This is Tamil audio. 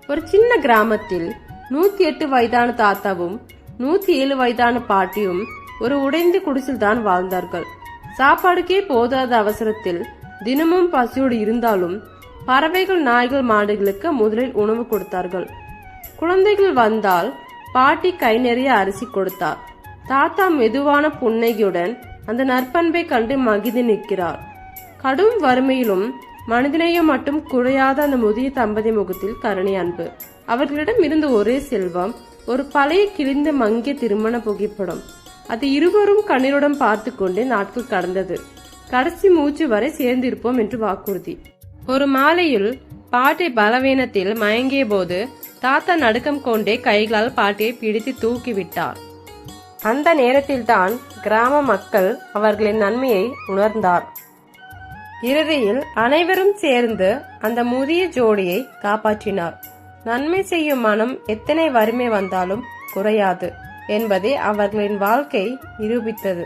ஒரு சின்ன கிராமத்தில் 108 வயதான தாத்தாவும் 107 வயதான பாட்டியும் ஒரு உடைந்த குடிசில் தான் வாழ்ந்தார்கள். சாப்பாடுக்கே போதாத அவசரத்தில் தினமும் பசியோடு இருந்தாலும் பறவைகள், நாய்கள், மாடுகளுக்கு முதலில் உணவு கொடுத்தார்கள். குழந்தைகள் வந்தால் பாட்டி கை நிறைய அரிசி கொடுத்தார். தாத்தா மெதுவான புன்னகையுடன் அந்த நற்பண்பை கண்டு மகிழ்ந்து நிற்கிறார். கடும் வறுமையிலும் மனிதனையும் மட்டும் குறையாத அந்த முதிய தம்பதி முகத்தில் கருணை, அன்பு. அவர்களிடம் இருந்த ஒரே செல்வம் ஒரு பழைய கிழிந்த மங்கிய திருமண புகைப்படம். அது இருவரும் கண்ணீருடன் பார்த்து கொண்டே நாட்கள் கடந்தது. கடைசி மூச்சு வரை சேர்ந்திருப்போம் என்று வாக்குறுதி. ஒரு மாலையில் பாட்டி பலவீனத்தில் மயங்கிய போது தாத்தா நடுக்கம் கொண்டே கைகளால் பாட்டியை பிடித்து தூக்கிவிட்டார். அந்த நேரத்தில்தான் கிராம மக்கள் அவர்களின் நன்மையை உணர்ந்தார். இறுதியில் அனைவரும் சேர்ந்து அந்த முதிய ஜோடியை காப்பாற்றினார். நன்மை செய்யும் மனம் எத்தனை வறுமை வந்தாலும் குறையாது என்பதை அவர்களின் வாழ்க்கை நிரூபித்தது.